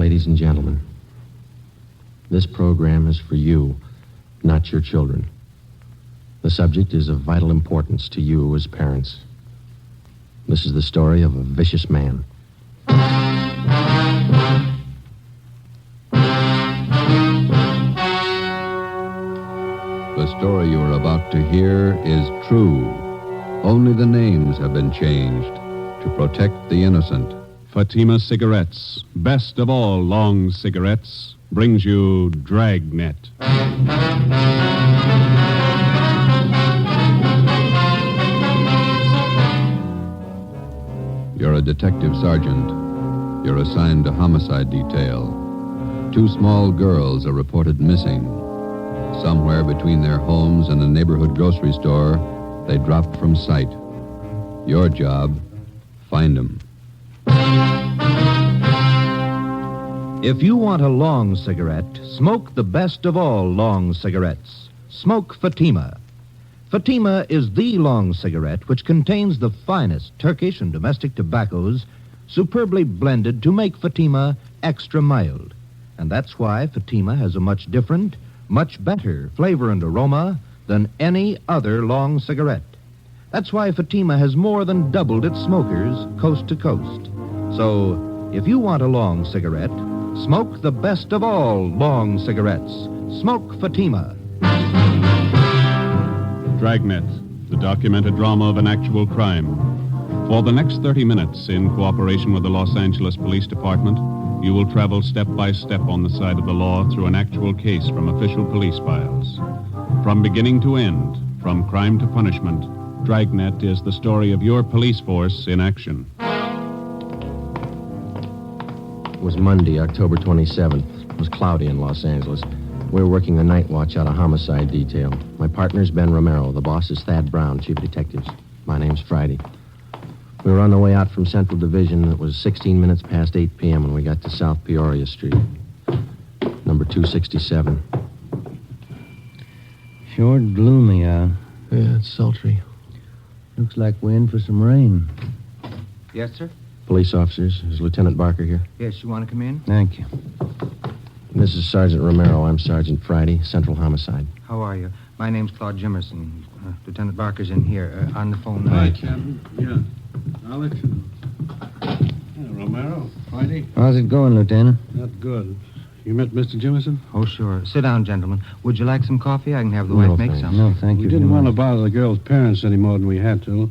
Ladies and gentlemen, this program is for you, not your children. The subject is of vital importance to you as parents. This is the story of a vicious man. The story you are about to hear is true. Only the names have been changed to protect the innocent. Fatima Cigarettes, best of all long cigarettes, brings you Dragnet. You're a detective sergeant. You're assigned to homicide detail. 2 small girls are reported missing. Somewhere between their homes and a neighborhood grocery store, they dropped from sight. Your job, find them. If you want a long cigarette, smoke the best of all long cigarettes. Smoke Fatima. Fatima is the long cigarette which contains the finest Turkish and domestic tobaccos superbly blended to make Fatima extra mild. And that's why Fatima has a much different, much better flavor and aroma than any other long cigarette. That's why Fatima has more than doubled its smokers coast to coast. So, if you want a long cigarette, smoke the best of all long cigarettes. Smoke Fatima. Dragnet, the documented drama of an actual crime. For the next 30 minutes, in cooperation with the Los Angeles Police Department, you will travel step by step on the side of the law through an actual case from official police files. From beginning to end, from crime to punishment, Dragnet is the story of your police force in action. It was Monday, October 27th. It was cloudy in Los Angeles. We were working the night watch out of homicide detail. My partner's Ben Romero. The boss is Thad Brown, chief of detectives. My name's Friday. We were on the way out from Central Division. It was 16 minutes past 8 p.m. when we got to South Peoria Street, number 267. Sure gloomy out. Yeah, it's sultry. Looks like we're in for some rain. Yes, sir? Police officers. Is Lieutenant Barker here? Yes, you want to come in? Thank you. This is Sergeant Romero. I'm Sergeant Friday, Central Homicide. How are you? My name's Claude Jimmerson. Lieutenant Barker's in here, on the phone now. Hi, Captain. Yeah, I'll let you know. Yeah, Romero, Friday. How's it going, Lieutenant? Not good. You met Mr. Jimmerson? Oh, sure. Sit down, gentlemen. Would you like some coffee? I can have the No, wife make thanks. some. No, thank you. We didn't want to bother the girl's parents any more than we had to.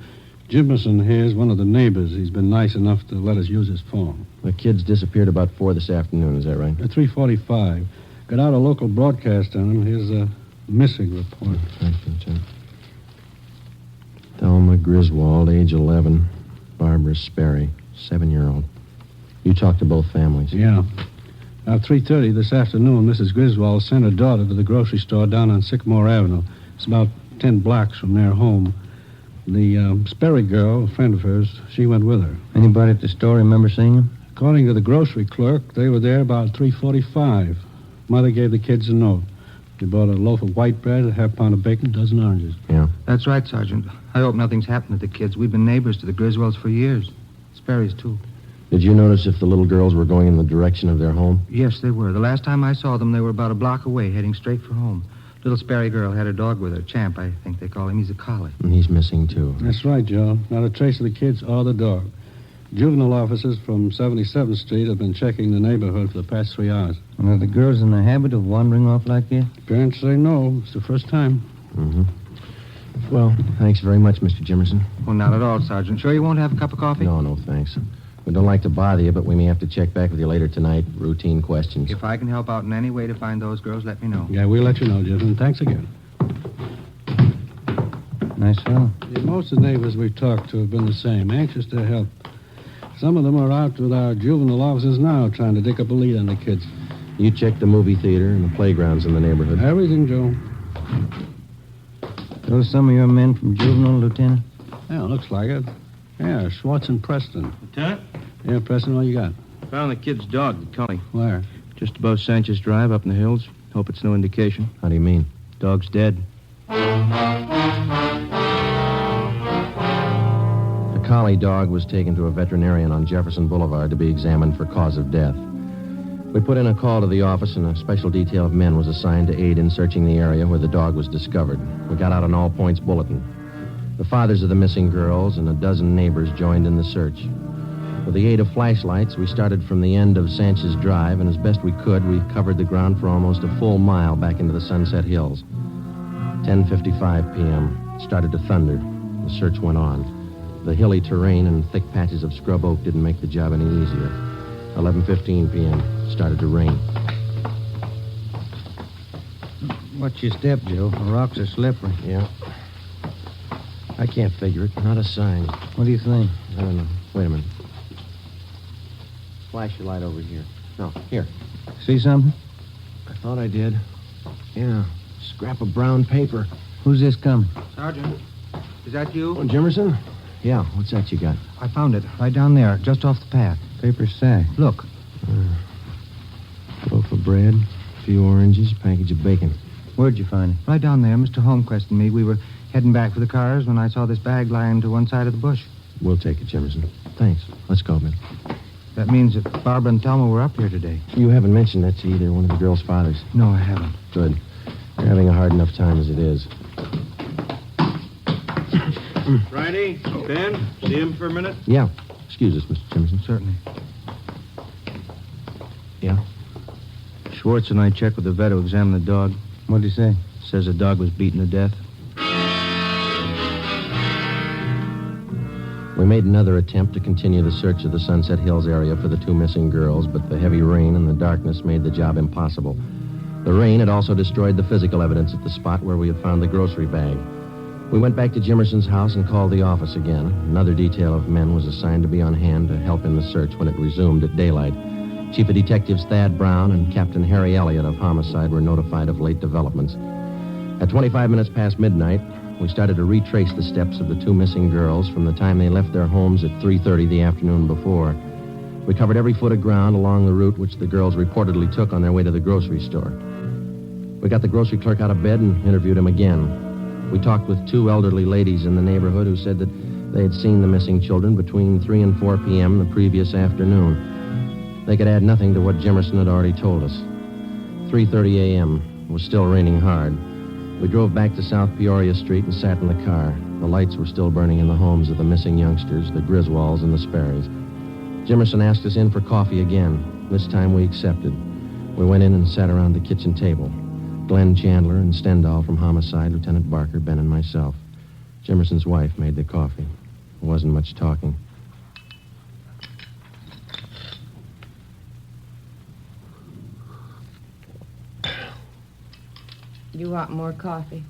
Jimmerson here is one of the neighbors. He's been nice enough to let us use his phone. The kids disappeared about 4 this afternoon. Is that right? At 3:45. Got out a local broadcast on him. Here's a missing report. Thank you, Lieutenant. Thelma Griswold, age 11. Barbara Sperry, 7-year-old. You talked to both families. Yeah. About 3:30 this afternoon, Mrs. Griswold sent her daughter to the grocery store down on Sycamore Avenue. It's about 10 blocks from their home. The Sperry girl, a friend of hers, she went with her. Anybody at the store remember seeing him? According to the grocery clerk, they were there about 3:45. Mother gave the kids a note. They bought a loaf of white bread, a half pound of bacon, a dozen oranges. Yeah. That's right, Sergeant. I hope nothing's happened to the kids. We've been neighbors to the Griswolds for years. Sperry's, too. Did you notice if the little girls were going in the direction of their home? Yes, they were. The last time I saw them, they were about a block away, heading straight for home. Little Sperry girl had a dog with her. Champ, I think they call him. He's a collie. And he's missing, too. That's right, Joe. Not a trace of the kids or the dog. Juvenile officers from 77th Street have been checking the neighborhood for the past 3 hours. And are the girls in the habit of wandering off like this? Parents say no. It's the first time. Mm-hmm. Well, thanks very much, Mr. Jimmerson. Well, not at all, Sergeant. Sure you won't have a cup of coffee? No, thanks. We don't like to bother you, but we may have to check back with you later tonight. Routine questions. If I can help out in any way to find those girls, let me know. Yeah, we'll let you know, Jim. Thanks again. Nice fellow. Yeah, most of the neighbors we've talked to have been the same, anxious to help. Some of them are out with our juvenile officers now, trying to dig up a lead on the kids. You checked the movie theater and the playgrounds in the neighborhood. Everything, Joe. Those some of your men from juvenile, Lieutenant? Yeah, looks like it. Yeah, Schwartz and Preston. Lieutenant? Yeah, Preston, what you got? Found the kid's dog, the collie. Where? Just above Sanchez Drive, up in the hills. Hope it's no indication. How do you mean? Dog's dead. The collie dog was taken to a veterinarian on Jefferson Boulevard to be examined for cause of death. We put in a call to the office, and a special detail of men was assigned to aid in searching the area where the dog was discovered. We got out an all-points bulletin. The fathers of the missing girls and a dozen neighbors joined in the search. With the aid of flashlights, we started from the end of Sanchez Drive, and as best we could, we covered the ground for almost a full mile back into the Sunset Hills. 10:55 p.m. It started to thunder. The search went on. The hilly terrain and thick patches of scrub oak didn't make the job any easier. 11:15 p.m. It started to rain. Watch your step, Joe. The rocks are slippery. Yeah. I can't figure it. Not a sign. What do you think? I don't know. Wait a minute. Flash your light over here. No, here. See something? I thought I did. Yeah. Scrap of brown paper. Who's this coming? Sergeant, is that you? Oh, Jimmerson? Yeah, what's that you got? I found it right down there, just off the path. Paper sack. Look. Loaf of bread, a few oranges, a package of bacon. Where'd you find it? Right down there, Mr. Holmquist and me, we were heading back for the cars when I saw this bag lying to one side of the bush. We'll take it, Jimmerson. Thanks. Let's go, Ben. That means that Barbara and Thelma were up here today. You haven't mentioned that to either one of the girls' fathers. No, I haven't. Good. They're having a hard enough time as it is. Friday, Ben, see him for a minute? Yeah. Excuse us, Mr. Jimmerson. Certainly. Yeah? Schwartz and I checked with the vet who examined the dog. What'd he say? Says the dog was beaten to death. We made another attempt to continue the search of the Sunset Hills area for the two missing girls, but the heavy rain and the darkness made the job impossible. The rain had also destroyed the physical evidence at the spot where we had found the grocery bag. We went back to Jimmerson's house and called the office again. Another detail of men was assigned to be on hand to help in the search when it resumed at daylight. Chief of Detectives Thad Brown and Captain Harry Elliott of Homicide were notified of late developments. At 25 minutes past midnight, we started to retrace the steps of the two missing girls from the time they left their homes at 3:30 the afternoon before. We covered every foot of ground along the route which the girls reportedly took on their way to the grocery store. We got the grocery clerk out of bed and interviewed him again. We talked with two elderly ladies in the neighborhood who said that they had seen the missing children between 3 and 4 p.m. the previous afternoon. They could add nothing to what Jimmerson had already told us. 3:30 a.m. It was still raining hard. We drove back to South Peoria Street and sat in the car. The lights were still burning in the homes of the missing youngsters, the Griswolds and the Sperrys. Jimmerson asked us in for coffee again. This time we accepted. We went in and sat around the kitchen table. Glenn Chandler and Stendhal from Homicide, Lieutenant Barker, Ben, and myself. Jimmerson's wife made the coffee. There wasn't much talking. You want more coffee?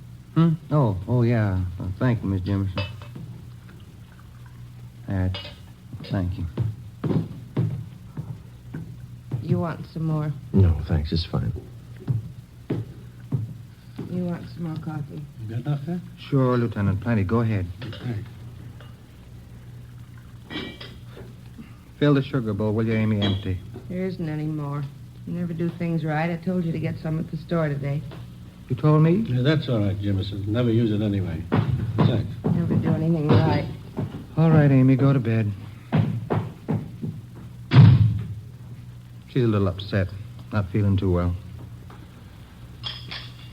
Oh, yeah. Thank you, Miss Jimmerson. All right. Thank you. You want some more? No, thanks. It's fine. You want some more coffee? You got enough there? Sure, Lieutenant. Plenty. Go ahead. Fill the sugar bowl, will you, Amy? Empty. There isn't any more. You never do things right. I told you to get some at the store today. You told me? Yeah, that's all right, Jimmerson. Never use it anyway. Thanks. Never do anything right. All right, Amy, go to bed. She's a little upset. Not feeling too well.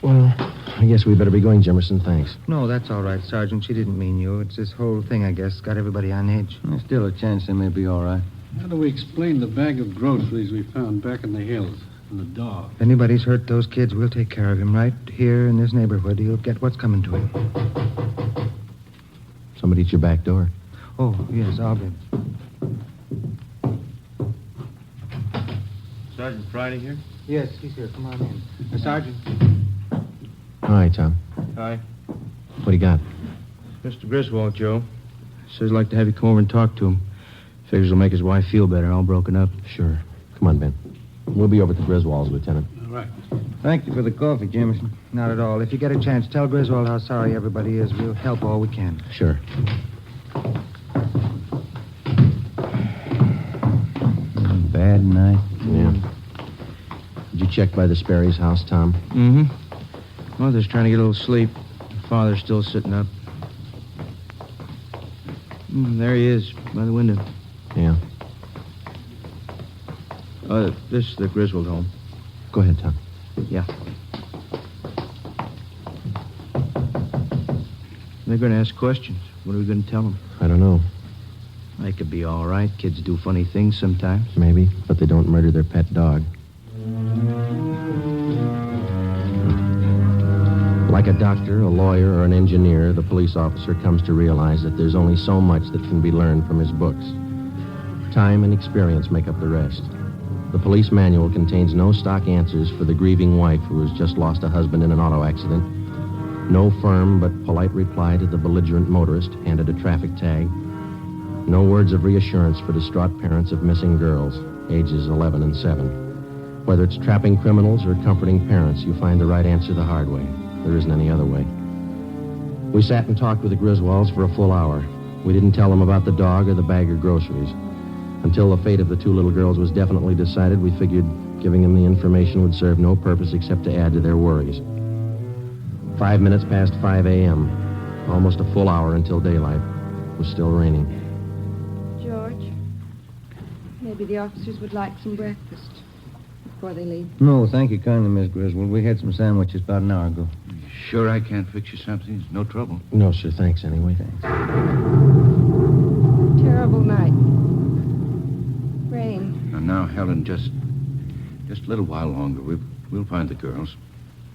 Well, I guess we better be going, Jimmerson. Thanks. No, that's all right, Sergeant. She didn't mean you. It's this whole thing, I guess, got everybody on edge. There's still a chance they may be all right. How do we explain the bag of groceries we found back in the hills and the dog? If anybody's hurt those kids, we'll take care of him. Right here in this neighborhood, he'll get what's coming to him. Somebody at your back door. Oh, yes, I'll get it. Sergeant Friday here? Yes, he's here. Come on in. Sergeant. Hi, Tom. Hi. What do you got? Mr. Griswold, Joe. Says he'd like to have you come over and talk to him. Figures it'll make his wife feel better, all broken up. Sure. Come on, Ben. We'll be over at the Griswolds, Lieutenant. All right. Thank you for the coffee, Jimmerson. Not at all. If you get a chance, tell Griswold how sorry everybody is. We'll help all we can. Sure. Bad night. Yeah. Did you check by the Sperry's house, Tom? Mm-hmm. Mother's trying to get a little sleep. Father's still sitting up. There he is, by the window. Yeah. This is the Griswold home. Go ahead, Tom. Yeah. They're going to ask questions. What are we going to tell them? I don't know. They could be all right. Kids do funny things sometimes. Maybe, but they don't murder their pet dog. Like a doctor, a lawyer, or an engineer, the police officer comes to realize that there's only so much that can be learned from his books. Time and experience make up the rest. The police manual contains no stock answers for the grieving wife who has just lost a husband in an auto accident. No firm but polite reply to the belligerent motorist handed a traffic tag. No words of reassurance for distraught parents of missing girls, ages 11 and 7. Whether it's trapping criminals or comforting parents, you find the right answer the hard way. There isn't any other way. We sat and talked with the Griswolds for a full hour. We didn't tell them about the dog or the bag of groceries. Until the fate of the two little girls was definitely decided, we figured giving them the information would serve no purpose except to add to their worries. 5 minutes past 5 a.m., almost a full hour until daylight. It was still raining. George, maybe the officers would like some breakfast before they leave. No, thank you kindly, Miss Griswold. We had some sandwiches about an hour ago. Sure I can't fix you something? It's no trouble. No, sir. Thanks anyway. Terrible night. Rain. Now, Helen, just a little while longer. We'll find the girls.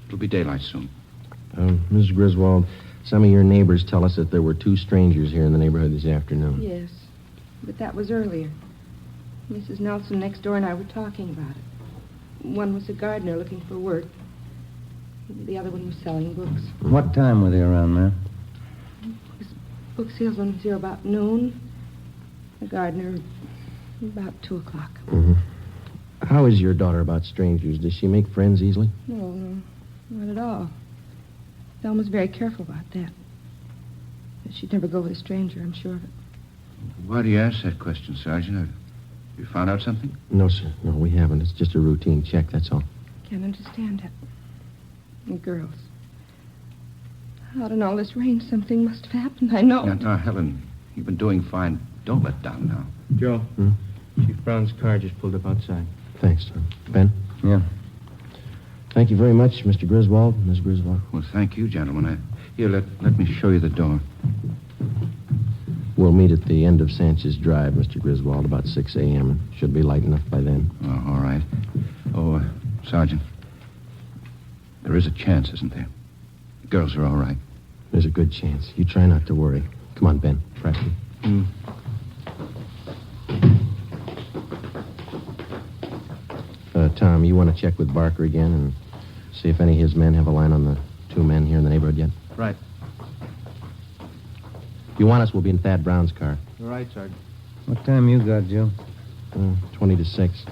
It'll be daylight soon. Mrs. Griswold, some of your neighbors tell us that there were two strangers here in the neighborhood this afternoon. Yes, but that was earlier. Mrs. Nelson next door and I were talking about it. One was a gardener looking for work. The other one was selling books. What time were they around, ma'am? This book salesman was here about noon. The gardener about 2 o'clock. Mm-hmm. How is your daughter about strangers? Does she make friends easily? No, not at all. Thelma's very careful about that. She'd never go with a stranger, I'm sure of it. Why do you ask that question, Sergeant? Have you found out something? No, sir. No, we haven't. It's just a routine check, that's all. Can't understand it. And girls. Out in all this rain, something must have happened. I know. Now, Helen, you've been doing fine. Don't let down now. Joe, Chief Brown's car just pulled up outside. Thanks, Tom. Ben? Yeah. Thank you very much, Mr. Griswold, Miss Griswold. Well, thank you, gentlemen. Here, let me show you the door. We'll meet at the end of Sanchez Drive, Mr. Griswold, about 6 a.m. It should be light enough by then. Oh, all right. Oh, Sergeant, there is a chance, isn't there? The girls are all right. There's a good chance. You try not to worry. Come on, Ben. Preston. Tom, you want to check with Barker again and see if any of his men have a line on the two men here in the neighborhood yet? Right. If you want us, we'll be in Thad Brown's car. All right, Sergeant. What time you got, Joe? 20 to 6.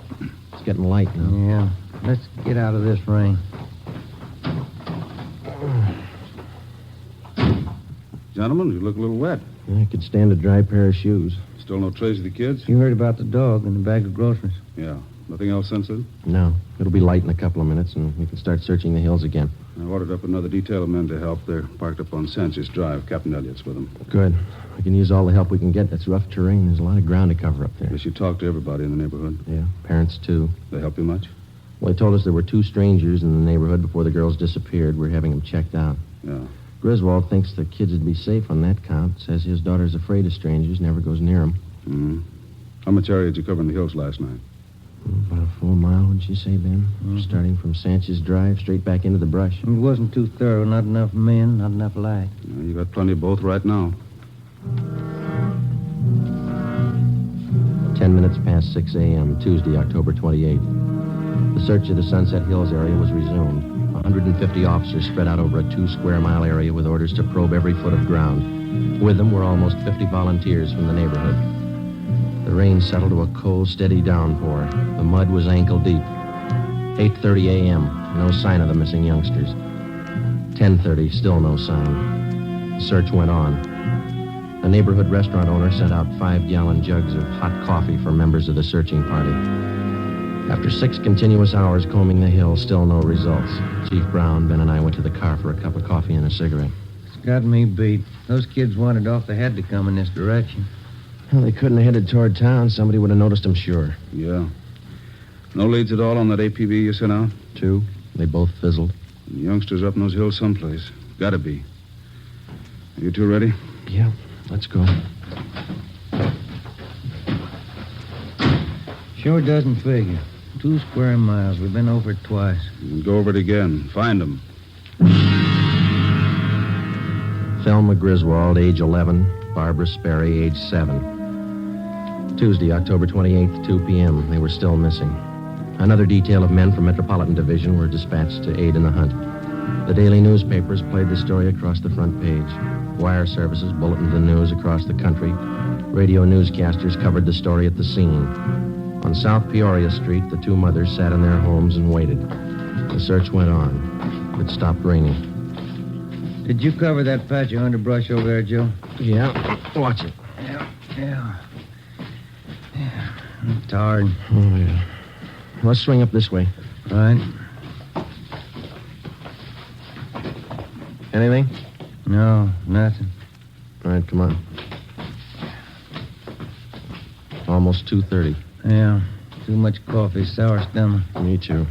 It's getting light now. Yeah. Let's get out of this rain. Gentlemen, you look a little wet. I could stand a dry pair of shoes. Still no trace of the kids? You heard about the dog and the bag of groceries. Yeah. Nothing else since then? No. It'll be light in a couple of minutes, and we can start searching the hills again. I ordered up another detail of men to help. They're parked up on Sanchez Drive. Captain Elliott's with them. Good. We can use all the help we can get. That's rough terrain. There's a lot of ground to cover up there. Guess you talked to everybody in the neighborhood. Yeah, parents, too. They help you much? Well, they told us there were two strangers in the neighborhood before the girls disappeared. We're having them checked out. Yeah. Griswold thinks the kids would be safe on that count. Says his daughter's afraid of strangers, never goes near them. Mm-hmm. How much area did you cover in the hills last night? About a full mile, would you say, Ben? Starting from Sanchez Drive, straight back into the brush. It wasn't too thorough. Not enough men, not enough light. Yeah, you got plenty of both right now. 10 minutes past 6 a.m., Tuesday, October 28th. The search of the Sunset Hills area was resumed. 150 officers spread out over a 2-square-mile area with orders to probe every foot of ground. With them were almost 50 volunteers from the neighborhood. The rain settled to a cold, steady downpour. The mud was ankle-deep. 8:30 a.m., no sign of the missing youngsters. 10:30, still no sign. The search went on. The neighborhood restaurant owner sent out 5-gallon jugs of hot coffee for members of the searching party. After 6 continuous hours combing the hill, still no results. Chief Brown, Ben, and I went to the car for a cup of coffee and a cigarette. It's got me beat. Those kids wandered off. They had to come in this direction. Well, they couldn't have headed toward town. Somebody would have noticed them, sure. Yeah. No leads at all on that APB you sent out? 2. They both fizzled. The youngsters up in those hills someplace. Gotta be. Are you two ready? Yeah, let's go. Sure doesn't figure. 2 square miles. We've been over it twice. Go over it again. Find them. Thelma Griswold, age 11. Barbara Sperry, age 7. Tuesday, October 28th, 2 p.m. They were still missing. Another detail of men from Metropolitan Division were dispatched to aid in the hunt. The daily newspapers played the story across the front page. Wire services bulletined the news across the country. Radio newscasters covered the story at the scene. On South Peoria Street, the 2 mothers sat in their homes and waited. The search went on. It stopped raining. Did you cover that patch of underbrush over there, Joe? Yeah, watch it. Yeah. I'm tired. Oh, yeah. Let's swing up this way. Right. Anything? No, nothing. All right, come on. Almost 2:30. Yeah. Too much coffee, sour stomach. Me too.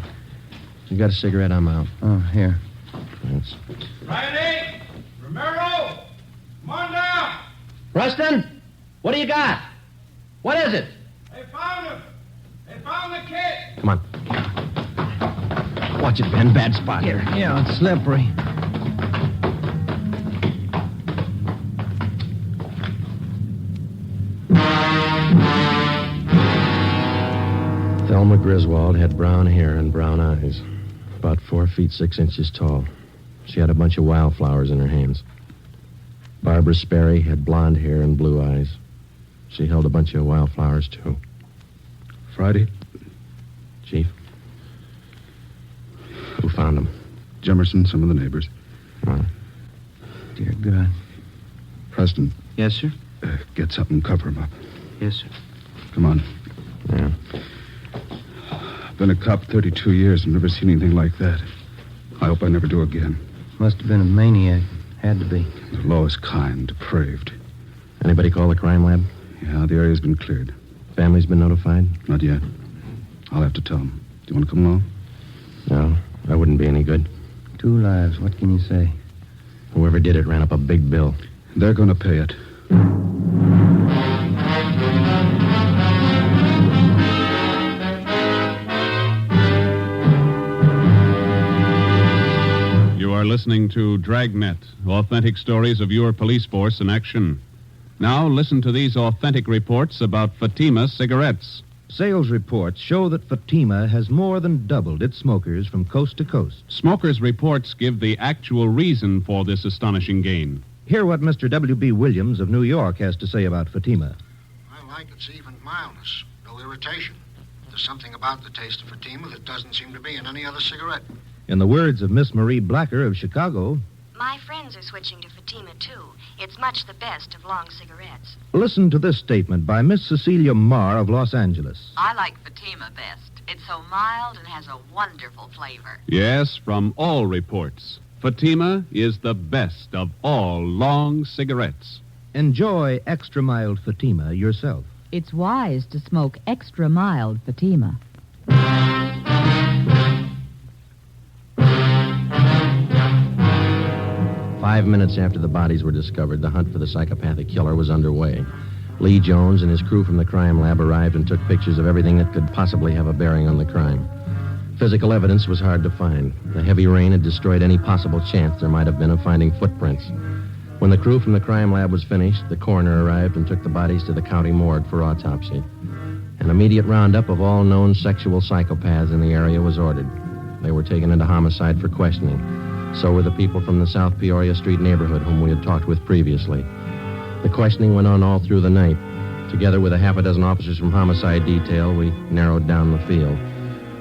You got a cigarette? I'm out. Oh, here. Thanks. Riley! Romero! Come on down! Rustin, what do you got? What is it? They found him! They found the kid! Come on. Watch it, Ben. Bad spot here. Yeah, it's slippery. Thelma Griswold had brown hair and brown eyes, about 4 feet 6 inches tall. She had a bunch of wildflowers in her hands. Barbara Sperry had blonde hair and blue eyes. She held a bunch of wildflowers, too. Friday? Chief? Who found them? Jimmerson, some of the neighbors. Dear God. Preston. Yes, sir? Get something and cover him up. Yes, sir. Come on. Yeah. Been a cop 32 years and never seen anything like that. I hope I never do again. Must have been a maniac. Had to be. The law is kind, depraved. Anybody call the crime lab? Yeah, the area's been cleared. Family's been notified? Not yet. I'll have to tell them. Do you want to come along? No, that wouldn't be any good. 2 lives. What can you say? Whoever did it ran up a big bill. They're going to pay it. You are listening to Dragnet, authentic stories of your police force in action. Now listen to these authentic reports about Fatima cigarettes. Sales reports show that Fatima has more than doubled its smokers from coast to coast. Smokers' reports give the actual reason for this astonishing gain. Hear what Mr. W.B. Williams of New York has to say about Fatima. I like its even mildness, no irritation. There's something about the taste of Fatima that doesn't seem to be in any other cigarette. In the words of Miss Marie Blacker of Chicago, my friends are switching to Fatima, too. It's much the best of long cigarettes. Listen to this statement by Miss Cecilia Marr of Los Angeles. I like Fatima best. It's so mild and has a wonderful flavor. Yes, from all reports, Fatima is the best of all long cigarettes. Enjoy extra mild Fatima yourself. It's wise to smoke extra mild Fatima. 5 minutes after the bodies were discovered, the hunt for the psychopathic killer was underway. Lee Jones and his crew from the crime lab arrived and took pictures of everything that could possibly have a bearing on the crime. Physical evidence was hard to find. The heavy rain had destroyed any possible chance there might have been of finding footprints. When the crew from the crime lab was finished, the coroner arrived and took the bodies to the county morgue for autopsy. An immediate roundup of all known sexual psychopaths in the area was ordered. They were taken into homicide for questioning. So were the people from the South Peoria Street neighborhood whom we had talked with previously. The questioning went on all through the night. Together with a half a dozen officers from homicide detail, we narrowed down the field.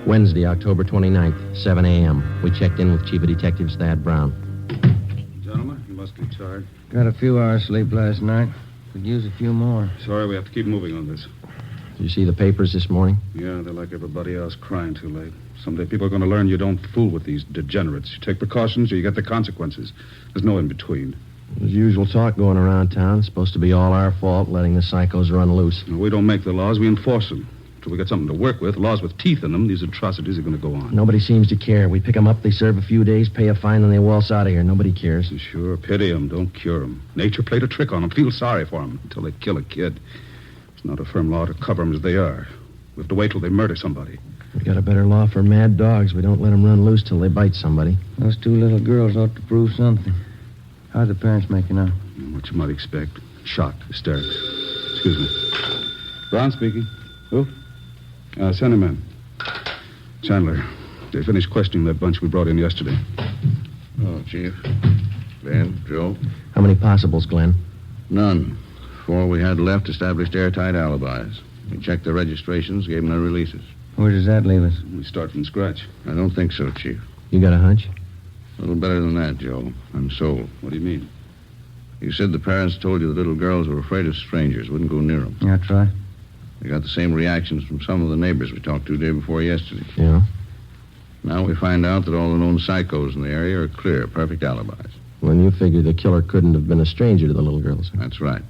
Wednesday, October 29th, 7 a.m. We checked in with Chief of Detectives Thad Brown. Gentlemen, you must be tired. Got a few hours sleep last night. Could use a few more. Sorry, we have to keep moving on this. Did you see the papers this morning? Yeah, they're like everybody else, crying too late. Someday people are going to learn you don't fool with these degenerates. You take precautions or you get the consequences. There's no in between. There's usual talk going around town. It's supposed to be all our fault, letting the psychos run loose. No, we don't make the laws, we enforce them. Till we get something to work with, laws with teeth in them, these atrocities are going to go on. Nobody seems to care. We pick them up, they serve a few days, pay a fine, and they waltz out of here. Nobody cares. Sure, pity them, don't cure them. Nature played a trick on them. Feel sorry for them until they kill a kid. It's not a firm law to cover them as they are. We have to wait till they murder somebody. We got a better law for mad dogs. We don't let them run loose till they bite somebody. Those two little girls ought to prove something. How are the parents making out? What you might expect. Shocked, hysterics. Excuse me. Brown speaking. Who? Send him in. Chandler, they finished questioning that bunch we brought in yesterday. Oh, Chief. Ben, Joe? How many possibles, Glenn? None. 4 we had left established airtight alibis. We checked their registrations, gave them their releases. Where does that leave us? We start from scratch. I don't think so, Chief. You got a hunch? A little better than that, Joe. I'm sold. What do you mean? You said the parents told you the little girls were afraid of strangers, wouldn't go near them. That's right. We got the same reactions from some of the neighbors we talked to day before yesterday. Yeah? Now we find out that all the known psychos in the area are clear, perfect alibis. When you figure the killer couldn't have been a stranger to the little girls. That's right.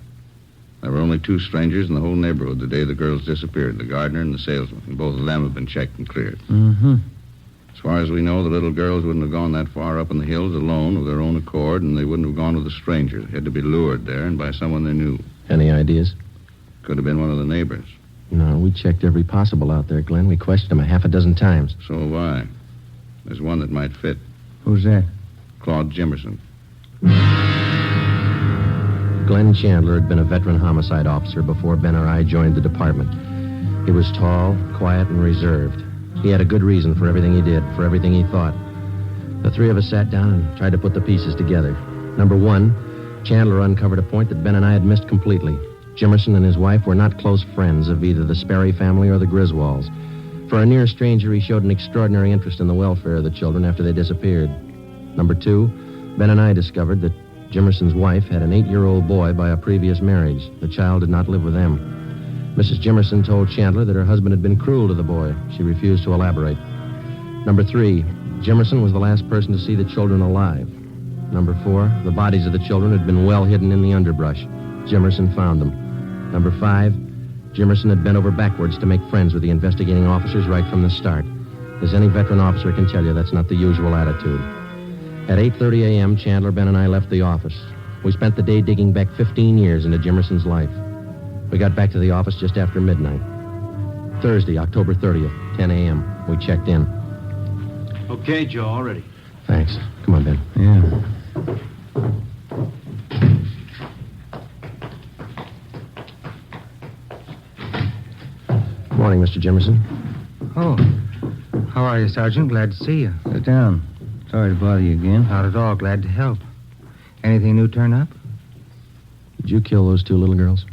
There were only 2 strangers in the whole neighborhood the day the girls disappeared, the gardener and the salesman. And both of them have been checked and cleared. Mm-hmm. As far as we know, the little girls wouldn't have gone that far up in the hills alone of their own accord, and they wouldn't have gone with a stranger. They had to be lured there and by someone they knew. Any ideas? Could have been one of the neighbors. No, we checked every possible out there, Glenn. We questioned them a half a dozen times. So have I. There's one that might fit. Who's that? Claude Jimmerson. Glenn Chandler had been a veteran homicide officer before Ben or I joined the department. He was tall, quiet, and reserved. He had a good reason for everything he did, for everything he thought. The 3 of us sat down and tried to put the pieces together. Number 1, Chandler uncovered a point that Ben and I had missed completely. Jimmerson and his wife were not close friends of either the Sperry family or the Griswolds. For a near stranger, he showed an extraordinary interest in the welfare of the children after they disappeared. Number 2, Ben and I discovered that Jimmerson's wife had an 8-year-old boy by a previous marriage. The child did not live with them. Mrs. Jimmerson told Chandler that her husband had been cruel to the boy. She refused to elaborate. Number 3, Jimmerson was the last person to see the children alive. Number 4, the bodies of the children had been well hidden in the underbrush. Jimmerson found them. Number 5, Jimmerson had bent over backwards to make friends with the investigating officers right from the start. As any veteran officer can tell you, that's not the usual attitude. At 8:30 a.m., Chandler, Ben, and I left the office. We spent the day digging back 15 years into Jimmerson's life. We got back to the office just after midnight. Thursday, October 30th, 10 a.m. We checked in. Okay, Joe, all ready. Thanks. Come on, Ben. Yeah. Morning, Mr. Jimmerson. Oh. How are you, Sergeant? Glad to see you. Sit down. Sorry to bother you again. Not at all. Glad to help. Anything new turn up? Did you kill those 2 little girls?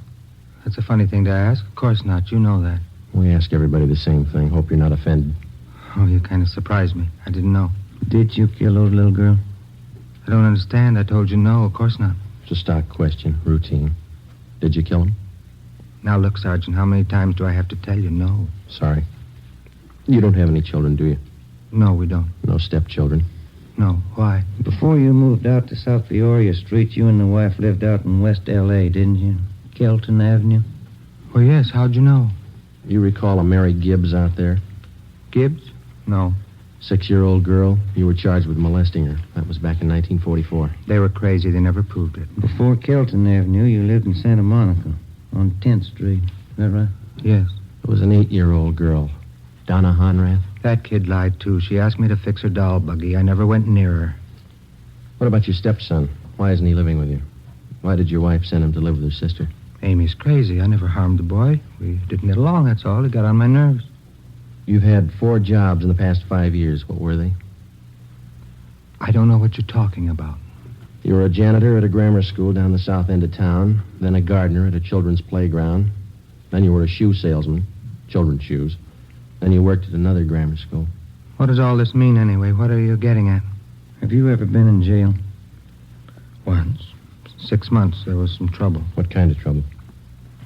That's a funny thing to ask. Of course not. You know that. We ask everybody the same thing. Hope you're not offended. Oh, you kind of surprised me. I didn't know. Did you kill those little girls? I don't understand. I told you no. Of course not. It's a stock question. Routine. Did you kill them? Now, look, Sergeant, how many times do I have to tell you no? Sorry. You don't have any children, do you? No, we don't. No stepchildren? No. Why? Before you moved out to South Peoria Street, you and the wife lived out in West L.A., didn't you? Kelton Avenue? Well, yes. How'd you know? You recall a Mary Gibbs out there? Gibbs? No. 6-year-old girl. You were charged with molesting her. That was back in 1944. They were crazy. They never proved it. Before Kelton Avenue, you lived in Santa Monica on 10th Street. Is that right? Yes. It was an 8-year-old girl. Donna Honrath? That kid lied, too. She asked me to fix her doll buggy. I never went near her. What about your stepson? Why isn't he living with you? Why did your wife send him to live with her sister? Amy's crazy. I never harmed the boy. We didn't get along, that's all. He got on my nerves. You've had 4 jobs in the past 5 years. What were they? I don't know what you're talking about. You were a janitor at a grammar school down the south end of town, then a gardener at a children's playground. Then you were a shoe salesman, children's shoes. Then you worked at another grammar school. What does all this mean, anyway? What are you getting at? Have you ever been in jail? Once. 6 months. There was some trouble. What kind of trouble?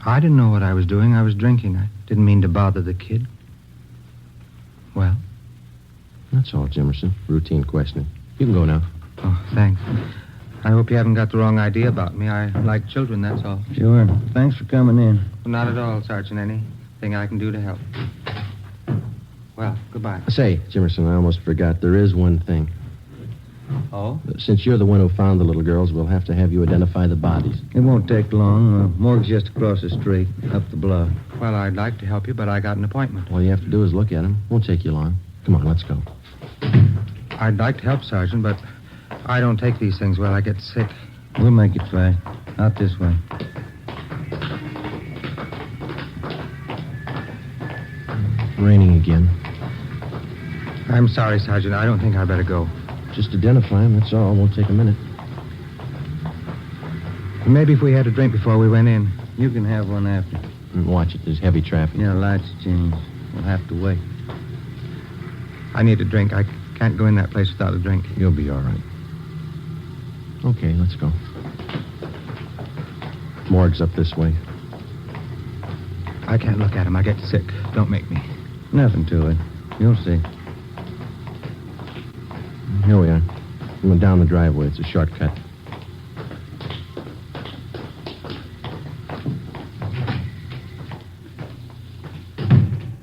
I didn't know what I was doing. I was drinking. I didn't mean to bother the kid. Well? That's all, Jimmerson. Routine questioning. You can go now. Oh, thanks. I hope you haven't got the wrong idea about me. I like children, that's all. Sure. Thanks for coming in. Not at all, Sergeant. Thing I can do to help. Well, goodbye. Say, Jimmerson, I almost forgot. There is one thing. Oh? Since you're the one who found the little girls, we'll have to have you identify the bodies. It won't take long. Morgue's just across the street, up the block. Well, I'd like to help you, but I got an appointment. All you have to do is look at them. Won't take you long. Come on, let's go. I'd like to help, Sergeant, but I don't take these things well. I get sick. We'll make it fast. Out this way. Raining again. I'm sorry, Sergeant. I don't think I better go. Just identify them, that's all. Won't take a minute. Maybe if we had a drink before we went in. You can have one after. And watch it. There's heavy traffic. Yeah, lights change. We'll have to wait. I need a drink. I can't go in that place without a drink. You'll be all right. Okay, let's go. Morgue's up this way. I can't look at him. I get sick. Don't make me. Nothing to it. You'll see. Here we are. We went down the driveway. It's a shortcut.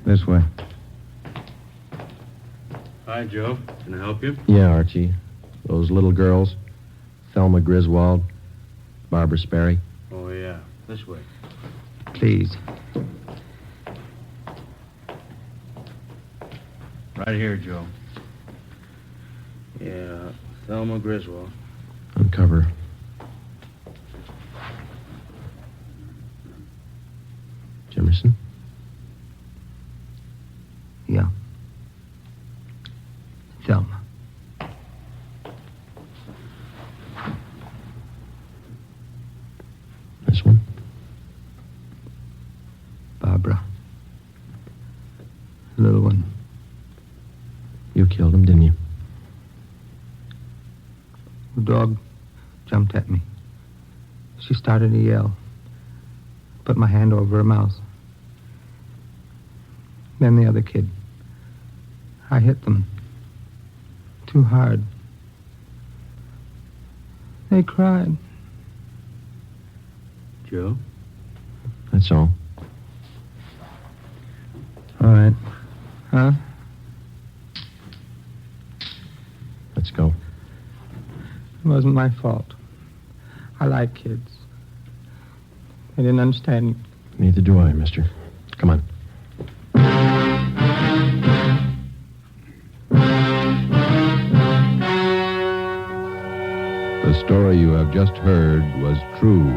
This way. Hi, Joe. Can I help you? Yeah, Archie. Those little girls. Thelma Griswold. Barbara Sperry. Oh, yeah. This way. Please. Right here, Joe. Yeah, Thelma Griswold. Uncover. Jimmerson? Yeah. Thelma. This one? Barbara. The little one. You killed him, didn't you? The dog jumped at me. She started to yell. Put my hand over her mouth. Then the other kid. I hit them. Too hard. They cried. Joe? That's all. All right. Huh? Let's go. It wasn't my fault. I like kids. They didn't understand me. Neither do I, mister. Come on. The story you have just heard was true.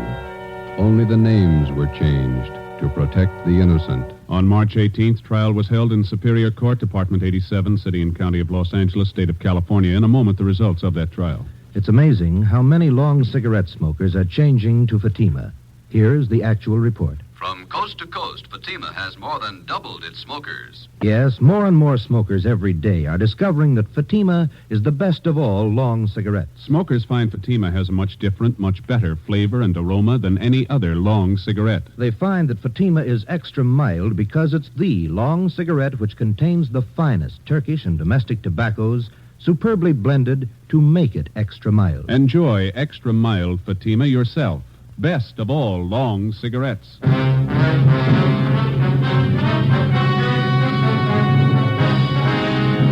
Only the names were changed to protect the innocent. On March 18th, trial was held in Superior Court, Department 87, City and County of Los Angeles, State of California. In a moment, the results of that trial. It's amazing how many long cigarette smokers are changing to Fatima. Here's the actual report. From coast to coast, Fatima has more than doubled its smokers. Yes, more and more smokers every day are discovering that Fatima is the best of all long cigarettes. Smokers find Fatima has a much different, much better flavor and aroma than any other long cigarette. They find that Fatima is extra mild because it's the long cigarette which contains the finest Turkish and domestic tobaccos superbly blended to make it extra mild. Enjoy extra mild Fatima yourself. Best of all long cigarettes.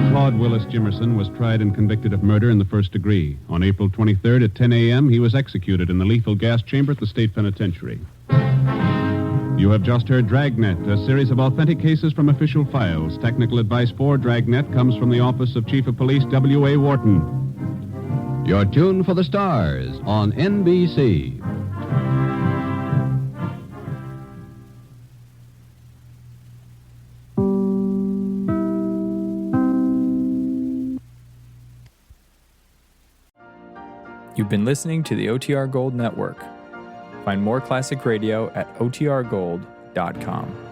Claude Willis Jimmerson was tried and convicted of murder in the first degree. On April 23rd at 10 a.m., he was executed in the lethal gas chamber at the state penitentiary. You have just heard Dragnet, a series of authentic cases from official files. Technical advice for Dragnet comes from the Office of Chief of Police W.A. Wharton. You're tuned for the stars on NBC. You've been listening to the OTR Gold Network. Find more classic radio at otrgold.com.